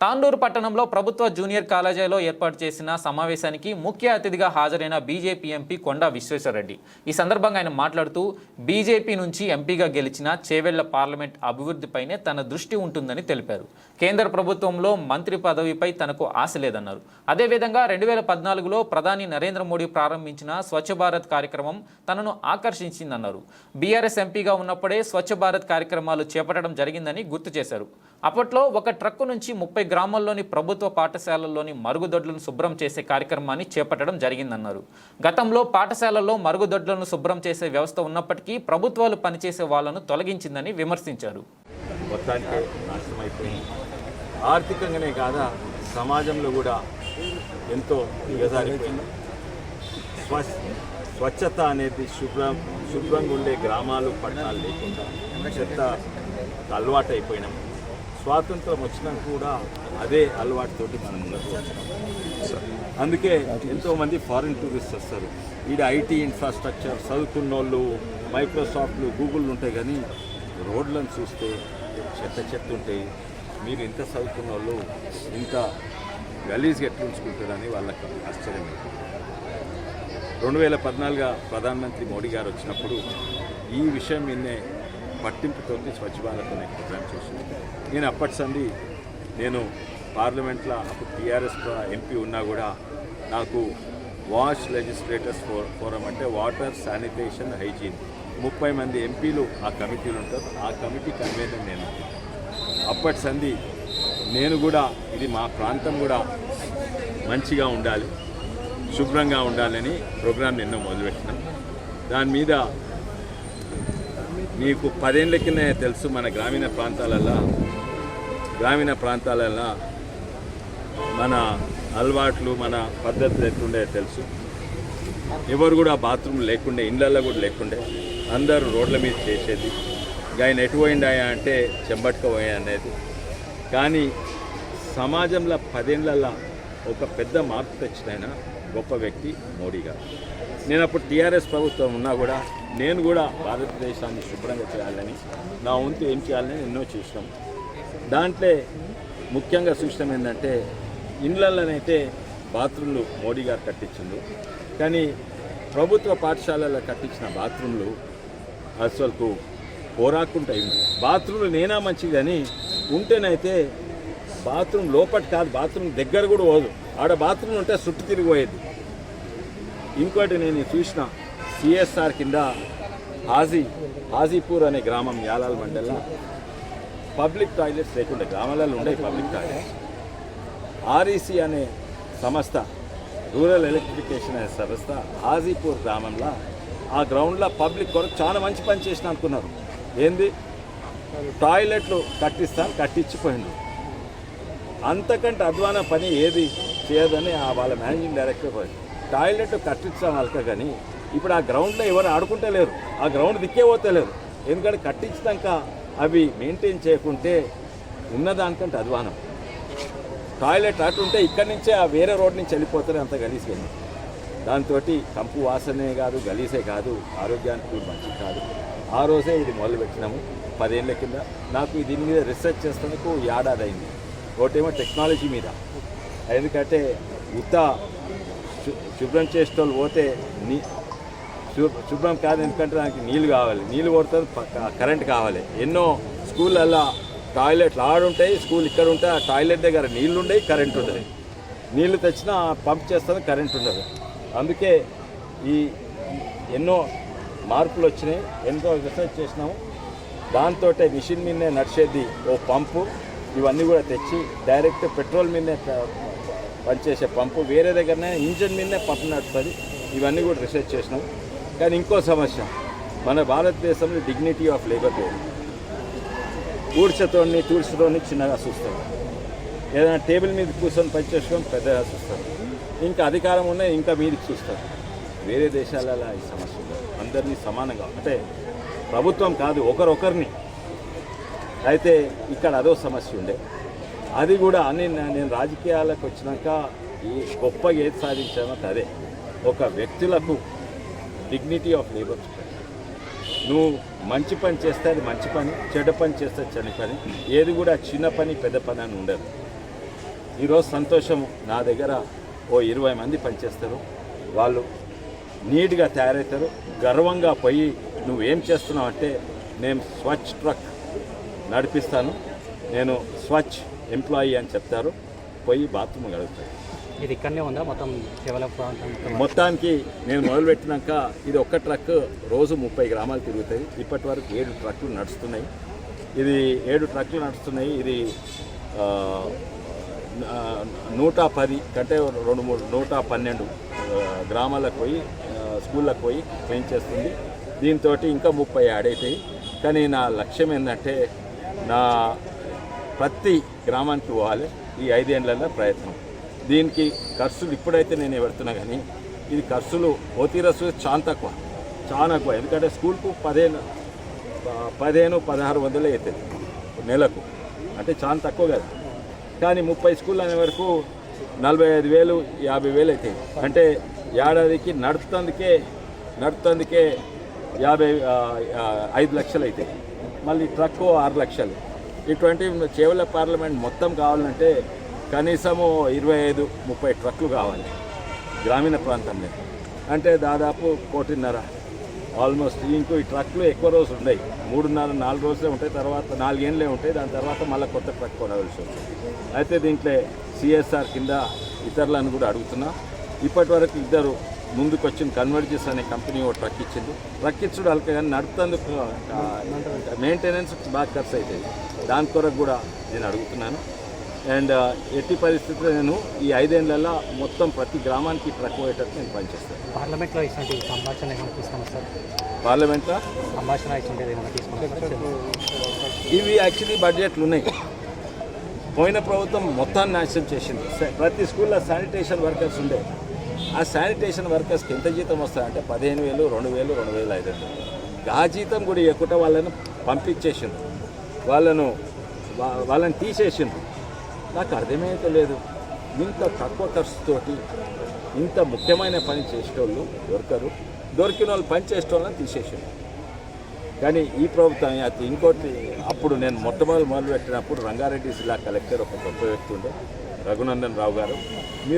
తాండూరు పట్టణంలో ప్రభుత్వ జూనియర్ కాలేజీలో ఏర్పాటు చేసిన సమావేశానికి ముఖ్య అతిథిగా హాజరైన బీజేపీ ఎంపీ కొండా విశ్వేశ్వరరెడ్డి ఈ సందర్భంగా ఆయన మాట్లాడుతూ బీజేపీ నుంచి ఎంపీగా గెలిచిన చేవెళ్ల పార్లమెంట్ అభివృద్ధిపైనే తన దృష్టి ఉంటుందని తెలిపారు. కేంద్ర ప్రభుత్వంలో మంత్రి పదవిపై తనకు ఆశ లేదన్నారు. అదేవిధంగా 2014లో ప్రధాని నరేంద్ర మోడీ ప్రారంభించిన స్వచ్ఛ భారత్ కార్యక్రమం తనను ఆకర్షించిందన్నారు. బీఆర్ఎస్ ఎంపీగా ఉన్నప్పుడే స్వచ్ఛ భారత్ కార్యక్రమాలు చేపట్టడం జరిగిందని గుర్తు చేశారు. అప్పట్లో ఒక ట్రక్కు నుంచి 30 గ్రామాల్లోని ప్రభుత్వ పాఠశాలల్లోని మరుగుదొడ్లను శుభ్రం చేసే కార్యక్రమాన్ని చేపట్టడం జరిగిందన్నారు. గతంలో పాఠశాలల్లో మరుగుదొడ్లను శుభ్రం చేసే వ్యవస్థ ఉన్నప్పటికీ ప్రభుత్వాలు పనిచేసే వాళ్లను తొలగించిందని విమర్శించారు. ఆర్థికంగానే కాదా సమాజంలో కూడా ఎంతో దిగజారిపోయింది. స్వచ్ఛత అనేది శుభ్రంగా ఉండే గ్రామాలు పట్టణాలు లేకుండా చెత్త అలవాటు అయిపోయినాం. స్వాతంత్రం వచ్చినా కూడా అదే అలవాటుతోటి మనం ముందుకు వచ్చాం. అందుకే ఎంతోమంది ఫారిన్ టూరిస్ట్ వస్తారు. ఈడ ఐటీ ఇన్ఫ్రాస్ట్రక్చర్ చదువుకున్న వాళ్ళు, మైక్రోసాఫ్ట్లు, గూగుల్ ఉంటాయి, కానీ రోడ్లను చూస్తే చెత్త ఉంటాయి. మీరు ఇంత చదువుకున్న వాళ్ళు ఇంత గలీజ్గా ఎట్లా ఉంచుకుంటారని వాళ్ళకి ఆశ్చర్యం. 2014 ప్రధానమంత్రి మోడీ గారు వచ్చినప్పుడు ఈ విషయం నిన్నే పట్టింపుతో స్వచ్ఛ భారత్ అనే ప్రోగ్రామ్ చేసింది. నేను అప్పటి సంది నేను పార్లమెంట్లో అప్పుడు టీఆర్ఎస్ ఎంపీ ఉన్నా కూడా నాకు వాష్ లెజిస్లేటర్స్ ఫోరం అంటే వాటర్, శానిటేషన్, హైజీన్ 30 మంది ఎంపీలు ఆ కమిటీలు ఉంటారు. ఆ కమిటీ కన్వీనర్ నేను. అప్పటి సంది నేను కూడా ఇది మా ప్రాంతం కూడా మంచిగా ఉండాలి, శుభ్రంగా ఉండాలని ప్రోగ్రాం ఎన్నో మొదలుపెట్టినాం. దాని మీద మీకు 10 ఏళ్ళ కింద తెలుసు, మన గ్రామీణ ప్రాంతాలలో మన అలవాట్లు, మన పద్ధతులు ఎట్లుండే తెలుసు. ఎవరు కూడా బాత్రూమ్ లేకుండే, ఇళ్ళల్లో కూడా లేకుండే, అందరూ రోడ్ల మీద చేసేది. ఆయన ఎటు పోయిండాయా అంటే చెంబట్టుకుపోయా అనేది. కానీ సమాజంలో 10 ఏళ్ళల్లో ఒక పెద్ద మార్పు తెచ్చినైనా గొప్ప వ్యక్తి మోడీ గారు. నేను అప్పుడు టీఆర్ఎస్ ప్రభుత్వం ఉన్నా కూడా నేను కూడా భారతదేశాన్ని శుభ్రంగా చేయాలని, నా వంతు ఏం చేయాలని ఎన్నో చూసినాం. దాంట్లో ముఖ్యంగా చూసినాం ఏంటంటే ఇండ్లలోనైతే బాత్రూమ్లు మోడీ గారు కట్టించిండు, కానీ ప్రభుత్వ పాఠశాలలో కట్టించిన బాత్రూమ్లు అసలుకు పోరాకుంటాయి. బాత్రూమ్లు నేనా మంచిది కానీ ఉంటేనైతే బాత్రూమ్ లోపటి కాదు, బాత్రూమ్ దగ్గర కూడా పోదు. ఆడ బాత్రూమ్ ఉంటే చుట్టూ తిరిగిపోయేది. ఇంకోటి నేను చూసిన సిఎస్ఆర్ కింద హాజీపూర్ అనే గ్రామం, యాలాల్ మండలంలో పబ్లిక్ టాయిలెట్స్ లేకుండా, గ్రామాలలో ఉండే పబ్లిక్ టాయిలెట్స్. ఆర్ఈసీ అనే సంస్థ, రూరల్ ఎలక్ట్రిఫికేషన్ అనే సంస్థ హాజీపూర్ గ్రామంలో ఆ గ్రౌండ్లో పబ్లిక్ కొరకు చాలా మంచి పని చేసిన అనుకున్నారు. ఏంది, టాయిలెట్లు కట్టించిపోయింది. అంతకంటే అధ్వాన పని ఏది చేయదని వాళ్ళ మేనేజింగ్ డైరెక్టర్ టాయిలెట్ కట్టించడం వాళ్ళక. కానీ ఇప్పుడు ఆ గ్రౌండ్లో ఎవరు ఆడుకుంటలేరు, ఆ గ్రౌండ్ దిక్కే పోతలేరు. ఎందుకంటే కట్టించినాక అవి మెయింటైన్ చేయకుంటే ఉన్నదానికంటే అధ్వానం. టాయిలెట్ అటుంటే ఇక్కడి నుంచే ఆ వేరే రోడ్ నుంచి వెళ్ళిపోతారు, అంత గలీజ్గా. దాంతో కంపు వాసనే కాదు, గలీసే కాదు, ఆరోగ్యానికి కూడా మంచిది కాదు. ఆ రోజే ఇది మొదలుపెట్టినాము 10 ఏళ్ళ కింద. నాకు దీని మీద రీసెర్చ్ చేసేందుకు ఏడాది అయింది. ఒకటేమో టెక్నాలజీ మీద, ఎందుకంటే శుభ్రం చేసేటోళ్ళు పోతే శుభ్రం కాదు, ఎందుకంటే దానికి నీళ్ళు కావాలి, నీళ్ళు కొడతారు, కరెంట్ కావాలి. ఎన్నో స్కూళ్ళల్లో టాయిలెట్లు ఆడుంటాయి, స్కూల్ ఇక్కడ ఉంటాయి, ఆ టాయిలెట్ దగ్గర నీళ్ళు ఉండవు, కరెంట్ ఉండదు. నీళ్లు తెచ్చినా పంప్ చేస్తాను, కరెంట్ ఉండదు. అందుకే ఎన్నో మార్పులు వచ్చినాయి, ఎంతో రీసెర్చ్ చేసినాము. దాంతో మిషన్ మీదనే నడిచేది ఓ పంపు, ఇవన్నీ కూడా తెచ్చి డైరెక్ట్ పెట్రోల్ మీదనే పనిచేసే పంపు, వేరే దగ్గరనే ఇంజన్ మీదనే పంపు నడుస్తుంది. ఇవన్నీ కూడా రీసెర్చ్ చేసినాం. కానీ ఇంకో సమస్య, మన భారతదేశంలో డిగ్నిటీ ఆఫ్ లేబర్ లేదు. తుడిచితోని చిన్నగా చూస్తారు, ఏదైనా టేబుల్ మీద కూర్చొని పనిచేసుకోవడం పెద్దగా చూస్తారు, ఇంకా అధికారం ఉన్నాయి ఇంకా మీదకి చూస్తారు. వేరే దేశాలలో ఈ సమస్య ఉండదు, అందరినీ సమానంగా, అంటే ప్రభుత్వం కాదు, ఒకరిని. అయితే ఇక్కడ అదో సమస్య ఉండే. అది కూడా నేను రాజకీయాలకు వచ్చినాక ఈ గొప్పగా ఏది సాధించామో అదే, ఒక వ్యక్తులకు డిగ్నిటీ ఆఫ్ లేబర్. నువ్వు మంచి పని చేస్తే అది మంచి పని, చెడ్డ పని చేస్తే చెడ్డ పని, ఏది కూడా చిన్న పని పెద్ద పని అని ఉండదు. ఈరోజు సంతోషం, నా దగ్గర ఓ 20 మంది పనిచేస్తారు. వాళ్ళు నీట్గా తయారవుతారు. గర్వంగా పోయి నువ్వేం చేస్తున్నావు అంటే, నేను స్వచ్ఛ ట్రక్ నడిపిస్తాను, నేను స్వచ్ఛ ఎంప్లాయీ అని చెప్తారు. పోయి బాత్రూమ్ కడుగుతారు. ఇది ఇక్కడనే ఉందా మొత్తం కేవల ప్రాంతం? మొత్తానికి నేను మొదలుపెట్టినాక ఇది ఒక్క ట్రక్ రోజు 30 గ్రామాలు తిరుగుతాయి. ఇప్పటి వరకు 7 ట్రక్కులు నడుస్తున్నాయి. ఇది 7 ట్రక్కులు నడుస్తున్నాయి. ఇది 110 కంటే 112 గ్రామాలకు పోయి స్కూళ్ళకు పోయి క్లీన్ చేస్తుంది. దీంతో ఇంకా 30 యాడ్ అవుతాయి. కానీ నా లక్ష్యం ఏంటంటే, నా ప్రతి గ్రామానికి పోవాలి. ఈ 5 ఏళ్లలో ప్రయత్నం. దీనికి ఖర్చులు ఇప్పుడైతే నేను పెడుతున్నా, కానీ ఇది ఖర్చులు ఓతీరసు చాలా తక్కువ. ఎందుకంటే స్కూల్కు 1500-1600 అవుతుంది నెలకు, అంటే చాలా తక్కువ కదా. కానీ 30 స్కూల్ అనే వరకు 45,000-50,000 అవుతాయి. అంటే ఏడాదికి నడుపుతందుకే 5 లక్షలు అవుతాయి. మళ్ళీ ట్రక్కు 6 లక్షలు. ఇటువంటి చేవెళ్ళ పార్లమెంట్ మొత్తం కావాలంటే కనీసము 25-30 ట్రక్లు కావాలి గ్రామీణ ప్రాంతంలో. అంటే దాదాపు 1,500,000 ఆల్మోస్ట్. ఇంకో ఈ ట్రక్లు ఎక్కువ రోజులు ఉన్నాయి, 3.5-4 రోజులే ఉంటాయి, తర్వాత 4 ఏళ్ళే ఉంటాయి. దాని తర్వాత మళ్ళీ కొత్త ట్రక్ కొనవలసి వస్తుంది. అయితే దీంట్లో సిఎస్ఆర్ కింద ఇతరులను కూడా అడుగుతున్నా. ఇప్పటి వరకు 2 ముందుకు వచ్చిన కన్వర్జెస్ అనే కంపెనీ ఒక ట్రక్ ఇచ్చింది. ట్రక్ ఇచ్చుడు అలక, కానీ నడుపుతందుకు మెయింటెనెన్స్ బాగా ఖర్చు అవుతుంది. దాని కొరకు కూడా నేను అడుగుతున్నాను. అండ్ ఎట్టి పరిస్థితుల్లో నేను ఈ 5 ఏళ్లలో మొత్తం ప్రతి గ్రామానికి ట్రక్ పోయేటట్టు నేను పనిచేస్తాను. పార్లమెంట్లో ఇటువంటి సంభాషణ ఏమైనా తీసుకున్నాం సార్? పార్లమెంట్లో సంభాషణ ఇటువంటిది ఏమైనా తీసుకున్నాం? ఇవి యాక్చువల్లీ బడ్జెట్లు ఉన్నాయి. పోయిన ప్రభుత్వం మొత్తాన్ని నాశనం చేసింది. ప్రతి స్కూల్లో శానిటేషన్ వర్కర్స్ ఉండే. ఆ శానిటేషన్ వర్కర్స్కి ఎంత జీతం వస్తాయంటే 15,000, 2,000, 2,500. ఆ జీతం కూడా ఎక్కువ వాళ్ళని పంపించేసిండ్రు, వాళ్ళని తీసేసిండ్రు. నాకు అర్థమైతే లేదు, ఇంత తక్కువ ఖర్చుతోటి ఇంత ముఖ్యమైన పని చేసేటోళ్ళు దొరికిన వాళ్ళు పని చేసేటోళ్ళని తీసేసిండ్రు. కానీ ఈ ప్రభుత్వం అది ఇంకోటి, అప్పుడు నేను మొట్టమొదటి మొదలుపెట్టినప్పుడు రంగారెడ్డి జిల్లా కలెక్టర్ ఒక గొప్ప వ్యక్తి ఉండే, రఘునందన్ రావు గారు.